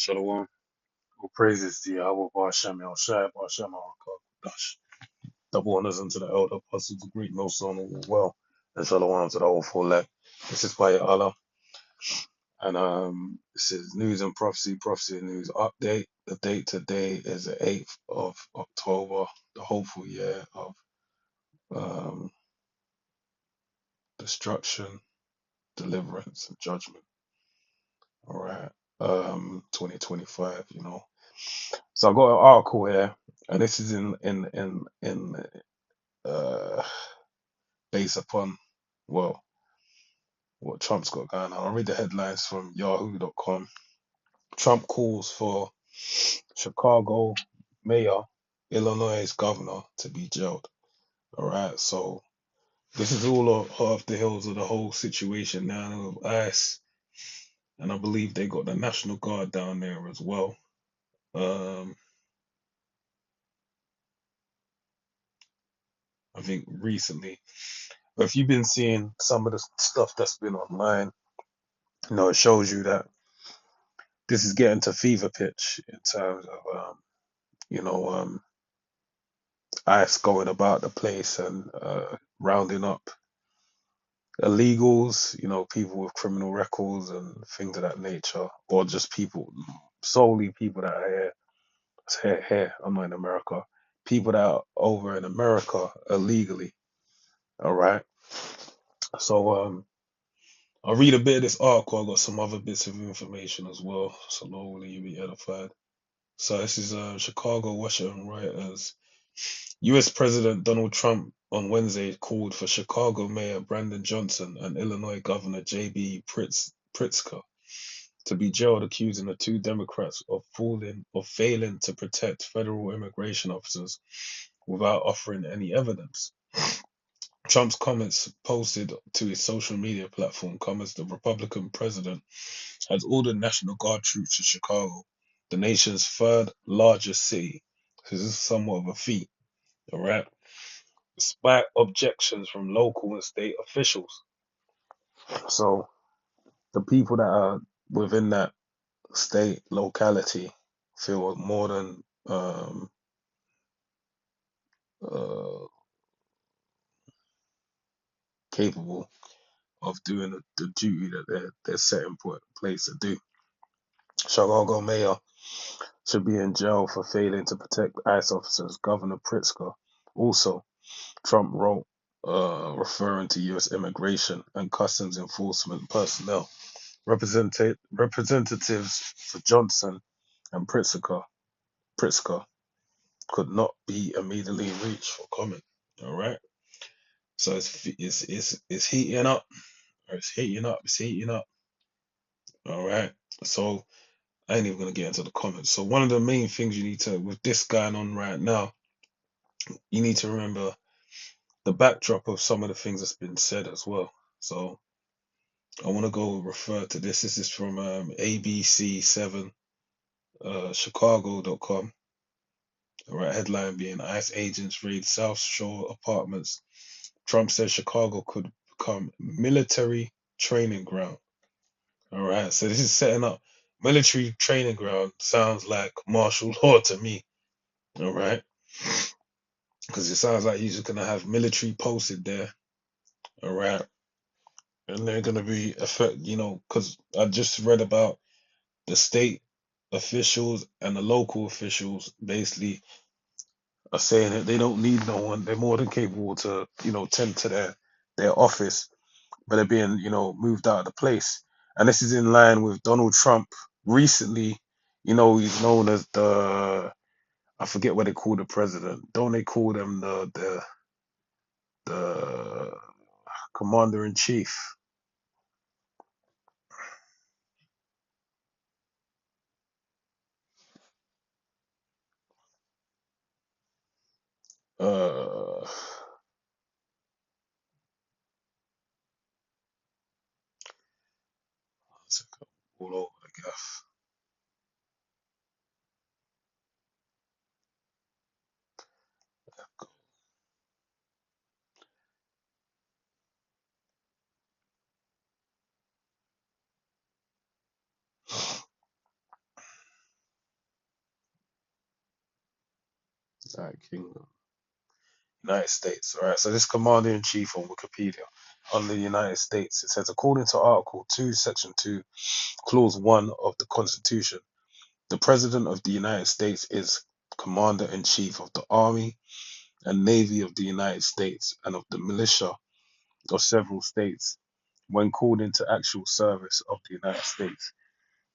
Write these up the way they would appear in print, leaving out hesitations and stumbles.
Shalom. All praises to Yahweh Ba'ashem El Shai Ba'ashem Dash. Double honors unto the elder apostles, the Greek millstone, all well. And shalom to the whole full elect. This is by Allah. And this is news and prophecy and news update. The date today is the 8th of October, the hopeful year of um, destruction, deliverance, and judgment. All right. 2025, you know. So I got an article here, and this is in uh, based upon, well, what Trump's got going on. I'll read the headlines from yahoo.com. Trump calls for Chicago mayor, Illinois governor to be jailed. All right, so this is all off the heels of the whole situation now with ICE, and I believe they got the National Guard down there as well. Um, I think recently, but if you've been seeing some of the stuff that's been online, you know, it shows you that this is getting to fever pitch in terms of you know, ICE going about the place and rounding up illegals, you know, people with criminal records and things of that nature, or just people, solely people that are here, I'm not in America, people that are over in America illegally. All right. So I'll read a bit of this article. I got some other bits of information as well. So Lord willing, you be edified. So this is Chicago Washington Reuters. U.S. President Donald Trump on Wednesday called for Chicago Mayor Brandon Johnson and Illinois Governor J.B. Pritzker to be jailed, accusing the two Democrats of failing to protect federal immigration officers without offering any evidence. Trump's comments posted to his social media platform come as the Republican president has ordered National Guard troops to Chicago, the nation's third largest city. This is somewhat of a feat, all right? Despite objections from local and state officials. So the people that are within that state locality feel more than uh, capable of doing the duty that they're set in place to do. Chicago mayor should be in jail for failing to protect ICE officers, Governor Pritzker. Also, Trump wrote, referring to U.S. immigration and customs enforcement personnel. Representatives for Johnson and Pritzker could not be immediately reached for comment. All right, so it's heating up. It's heating up. It's heating up. All right. So I ain't even gonna get into the comments. So one of the main things you need to, with this going on right now, you need to remember the backdrop of some of the things that's been said as well. So I want to go refer to this. This is from ABC7, Chicago.com. All right, headline being ICE agents raid South Shore apartments. Trump says Chicago could become military training ground. All right, so this is setting up military training ground. Sounds like martial law to me. All right, because it sounds like he's just gonna have military posted there. All right, and they're gonna be effect. You know, because I just read about the state officials and the local officials basically are saying that they don't need no one. They're more than capable to, you know, tend to their office, but they're being, you know, moved out of the place. And this is in line with Donald Trump recently. You know, he's known as the, I forget what they call the president. Don't they call them the commander in chief? Uh, all over the gaff. United Kingdom, United States. All right. So this commander in chief on Wikipedia on the United States, it says according to Article 2, Section 2, Clause 1 of the Constitution, the President of the United States is Commander in Chief of the Army and Navy of the United States and of the militia of several states when called into actual service of the United States.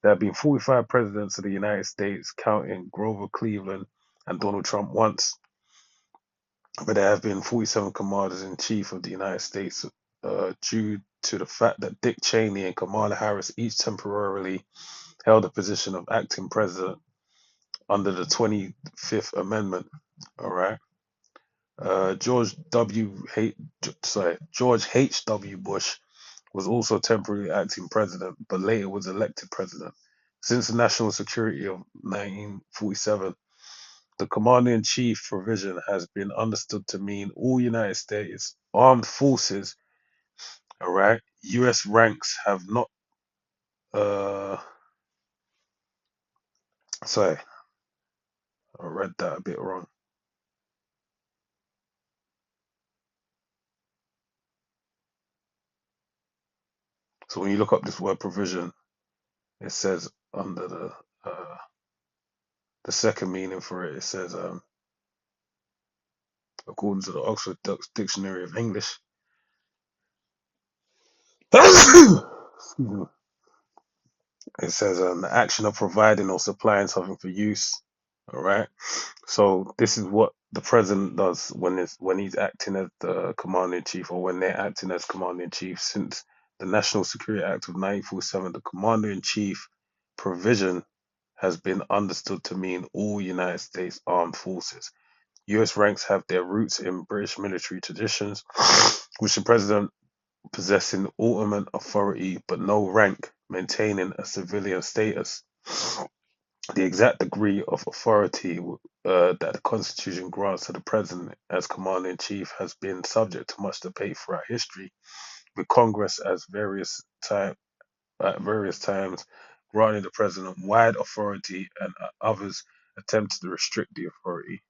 There have been 45 presidents of the United States, counting Grover Cleveland and Donald Trump once, but there have been 47 commanders in chief of the United States due to the fact that Dick Cheney and Kamala Harris each temporarily held the position of acting president under the 25th Amendment. All right. George H.W. Bush was also temporarily acting president, but later was elected president. Since the national security of 1947, the commander in chief provision has been understood to mean all United States armed forces, all right, U.S. ranks have not, uh, sorry, I read that a bit wrong. So when you look up this word provision, it says under the second meaning for it, it says, according to the Oxford Dictionary of English, excuse me, it says the action of providing or supplying something for use. All right. So this is what the president does when he's acting as the commander in chief, or when they're acting as commander in chief. Since the National Security Act of 1947, the commander in chief provision has been understood to mean all United States armed forces. U.S. ranks have their roots in British military traditions, which the president possessing ultimate authority but no rank, maintaining a civilian status. The exact degree of authority that the Constitution grants to the President as Commander in Chief has been subject to much debate throughout history, with Congress at various times granting the President wide authority and others attempted to restrict the authority.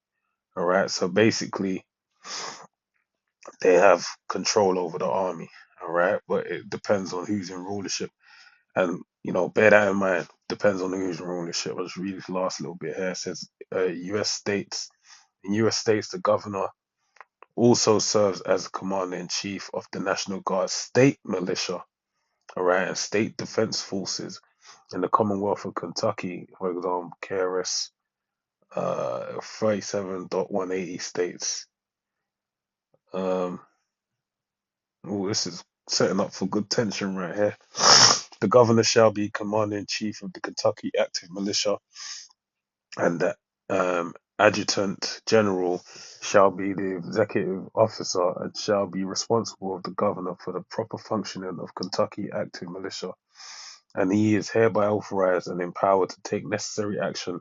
All right, so basically, they have control over the army. All right, but it depends on who's in rulership. And bear that in mind. Depends on who's in rulership. I'll just read this last little bit here. It says U.S. states. In U.S. states, the governor also serves as commander in chief of the National Guard state militia, all right, and state defense forces. In the Commonwealth of Kentucky, for example, KRS 37.180 states. Um, oh, this is setting up for good tension right here. The governor shall be commander in chief of the Kentucky Active Militia, and the adjutant general shall be the executive officer and shall be responsible of the governor for the proper functioning of Kentucky Active Militia. And he is hereby authorized and empowered to take necessary action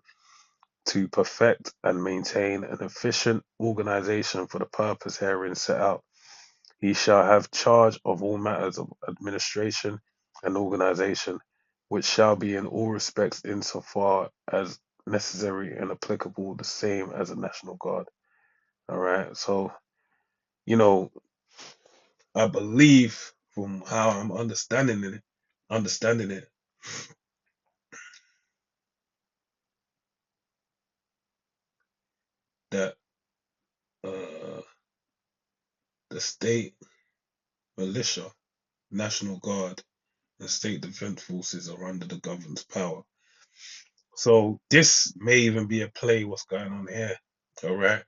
to perfect and maintain an efficient organization for the purpose herein set out. He shall have charge of all matters of administration and organization, which shall be in all respects insofar as necessary and applicable the same as a National Guard. All right. So, you know, I believe from how I'm understanding it, that uh, the state militia, National Guard, and state defense forces are under the government's power. So this may even be a play what's going on here. All right.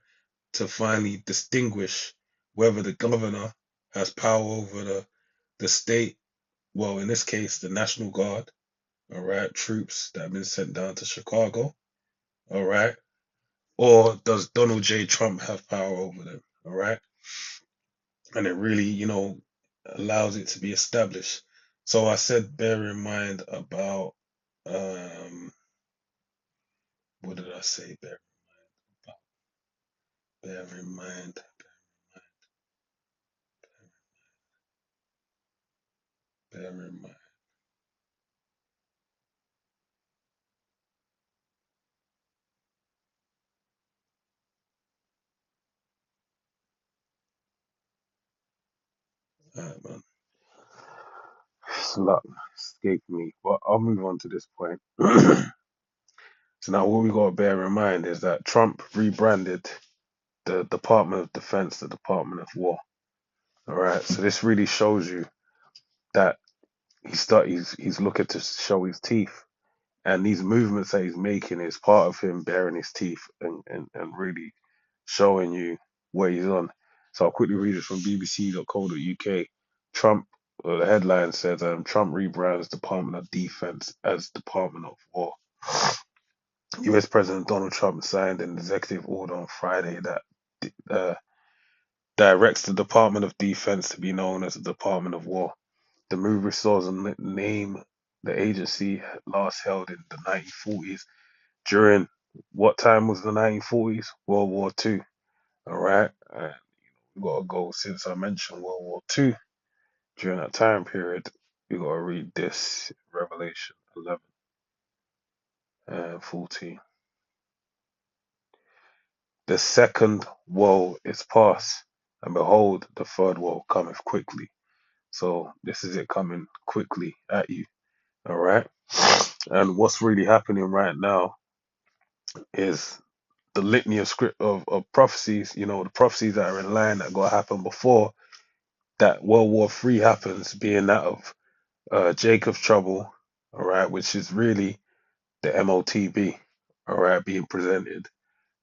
To finally distinguish whether the governor has power over the state, well, in this case, the National Guard, all right, troops that have been sent down to Chicago, all right, or does Donald J. Trump have power over them, all right? And it really, allows it to be established. So I said, bear in mind about, um, what did I say? Bear in mind, bear in mind. Man, it's a lot escaped me, but I'll move on to this point. So now, what we got to bear in mind is that Trump rebranded the Department of Defense the Department of War. All right, so this really shows you that he's looking to show his teeth, and these movements that he's making is part of him baring his teeth and really showing you what he's on. So I'll quickly read it from bbc.co.uk. Trump, the headline says, Trump rebrands Department of Defense as Department of War. US President Donald Trump signed an executive order on Friday that uh, directs the Department of Defense to be known as the Department of War. The move restores the name the agency last held in the 1940s. During what time was the 1940s? World War Two. All right. We gotta go since I mentioned World War Two. During that time period, we gotta read this Revelation 11 and 14. The second woe is past, and behold, the third woe cometh quickly. So this is it coming quickly at you. All right. And what's really happening right now is the litany of script of prophecies, the prophecies that are in line that got to happen before that World War Three happens, being that of Jacob's trouble, all right, which is really the MOTB, all right, being presented.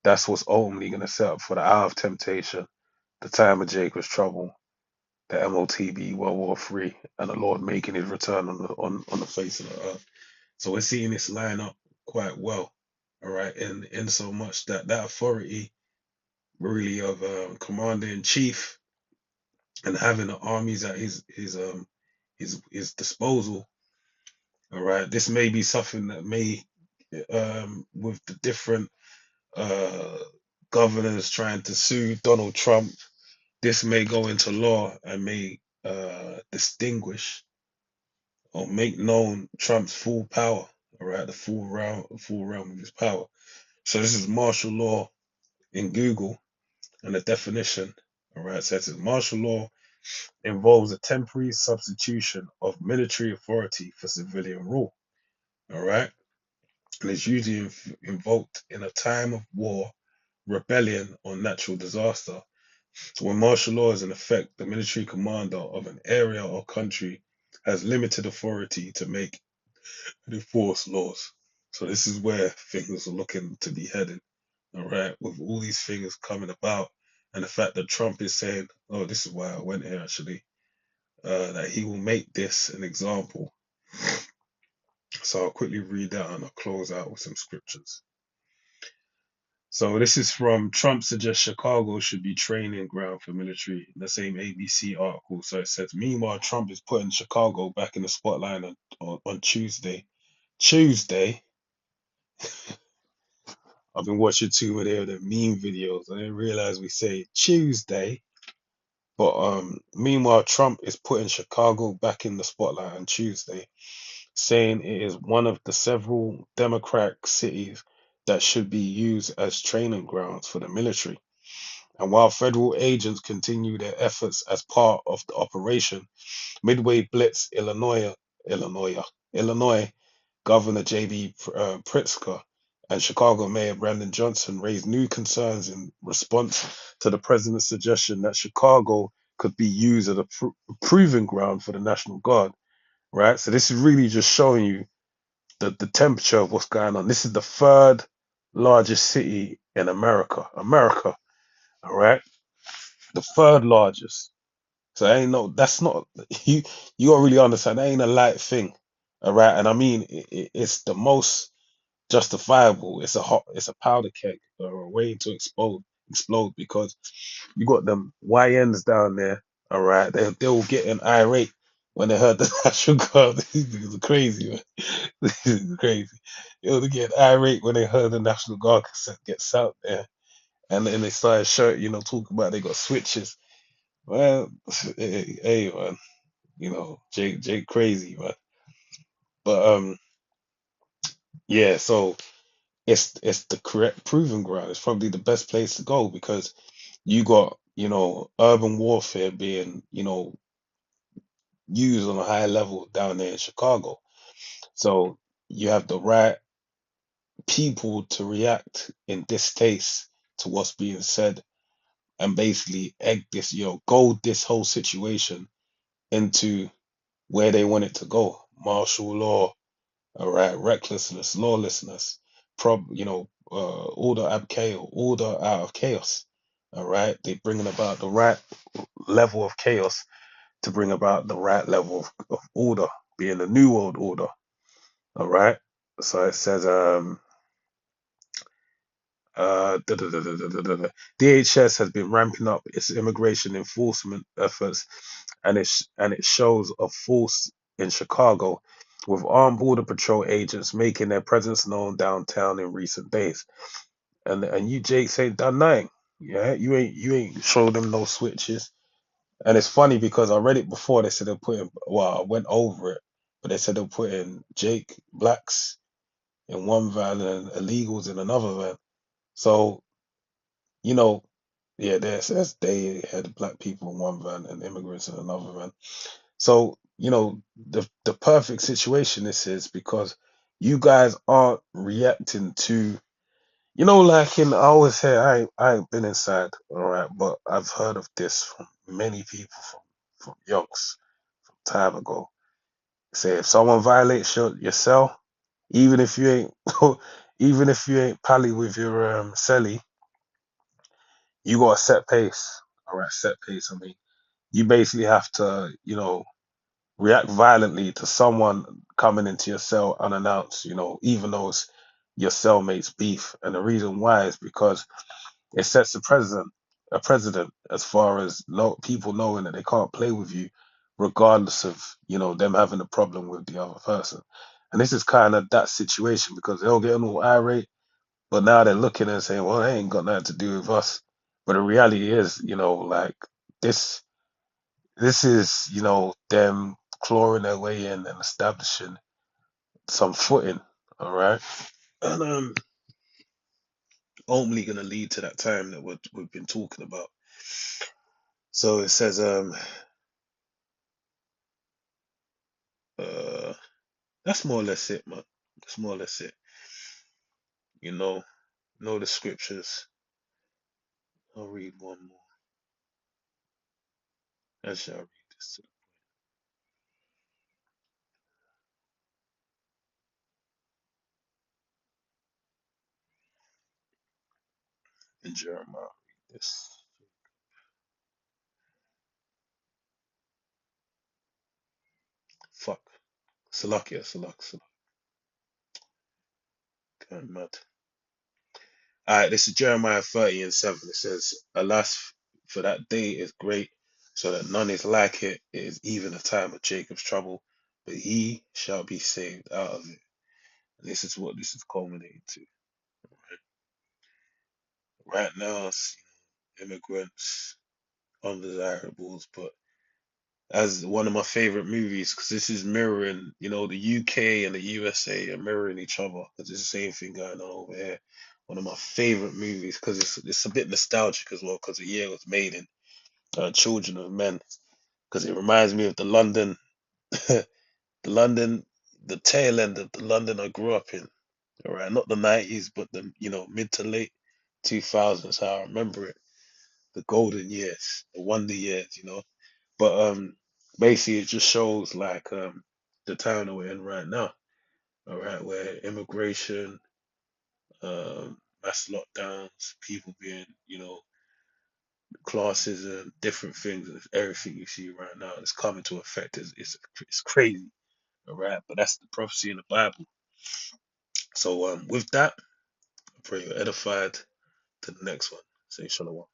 That's what's ultimately going to set up for the hour of temptation, the time of Jacob's trouble, the MOTB, World War Three, and the Lord making his return on the face of the earth. So we're seeing this line up quite well, all right, in so much that that authority really of commander in chief and having the armies at his disposal. All right, this may be something that may with the different uh, governors trying to sue Donald Trump, this may go into law and may distinguish or make known Trump's full power. All right, the full realm of his power. So this is martial law in Google, and the definition. All right, so it says martial law involves a temporary substitution of military authority for civilian rule. All right, and is usually invoked in a time of war, rebellion, or natural disaster. So when martial law is in effect, the military commander of an area or country has limited authority to make and enforce laws. So this is where things are looking to be heading. All right, with all these things coming about, and the fact that Trump is saying, "Oh, this is why I went here," actually, that he will make this an example. So I'll quickly read that and I'll close out with some scriptures. So this is from Trump suggests Chicago should be training ground for military. The same ABC article. So it says, meanwhile, Trump is putting Chicago back in the spotlight on Tuesday. Tuesday, I've been watching too many of the meme videos. I didn't realize we say Tuesday. But meanwhile, Trump is putting Chicago back in the spotlight on Tuesday, saying it is one of the several Democratic cities that should be used as training grounds for the military. And while federal agents continue their efforts as part of the operation, Midway Blitz, Illinois Governor J.B. Pritzker and Chicago Mayor Brandon Johnson raised new concerns in response to the president's suggestion that Chicago could be used as a proving ground for the National Guard. Right, so this is really just showing you the temperature of what's going on. This is the third largest city in America. All right, the third largest. So ain't no, that's not you. You gotta really understand that ain't a light thing, all right. And I mean, it's the most justifiable. It's it's a powder keg or a way to explode because you got them YNs down there, all right. They will get an irate when they heard the National Guard. These niggas are crazy, man. These are crazy. They'll get irate when they heard the National Guard gets out there, and then they started talking about they got switches. Well, hey, man, Jake crazy, man. But yeah, so it's the correct proving ground. It's probably the best place to go because you got urban warfare being used on a high level down there in Chicago. So you have the right people to react in distaste to what's being said and basically egg this, goad this whole situation into where they want it to go. Martial law, all right, recklessness, lawlessness, order out of chaos. All right, they bringing about the right level of chaos to bring about the right level of order, being the new world order. All right. So it says, DHS has been ramping up its immigration enforcement efforts, and it shows a force in Chicago, with armed border patrol agents making their presence known downtown in recent days. And you, Jakes, ain't done nothing. Yeah, you ain't showed them no switches. And it's funny because I read it before. They said they're putting. Well, I went over it, but they said they're putting Jake Blacks in one van and illegals in another van. So you know, yeah, there says they had black people in one van and immigrants in another van. So, the perfect situation this is because you guys aren't reacting to, like I always say, I ain't been inside, all right, but I've heard of this from many people from yonks from time ago. Say if someone violates your cell, even if you ain't even if you ain't pally with your celly, you got a set pace. All right, set pace. I mean, you basically have to, react violently to someone coming into your cell unannounced, even though it's your cellmate's beef. And the reason why is because it sets a precedent as far as people knowing that they can't play with you, regardless of, them having a problem with the other person. And this is kind of that situation because they'll get all irate, but now they're looking and saying, well, they ain't got nothing to do with us. But the reality is, like this this is, them clawing their way in and establishing some footing, all right? And ultimately gonna lead to that time that we've been talking about. So it says uh that's more or less it, man. That's more or less it. You know the scriptures. I'll read one more. Actually, I'll read this in Jeremiah. I'll read this. Fuck. Salakia, Salak. Going mad. This is Jeremiah 30 and 7. It says, alas, for that day is great, so that none is like it. It is even a time of Jacob's trouble, but he shall be saved out of it. And this is what this is culminating to. Right now, it's immigrants, undesirables, but as one of my favorite movies, because this is mirroring, the UK and the USA are mirroring each other, because it's the same thing going on over here. One of my favorite movies, because it's a bit nostalgic as well, because the year it was made in, Children of Men, because it reminds me of the London, the tail end of the London I grew up in. All right, not the 90s, but the mid to late 2000s. How I remember it, the golden years, the wonder years. But basically, it just shows like the town that we're in right now. All right, where immigration, mass lockdowns, people being, classism, different things, and everything you see right now is coming to effect. It's crazy, all right? But that's the prophecy in the Bible. So with that, I pray you're edified to the next one. Say shalom.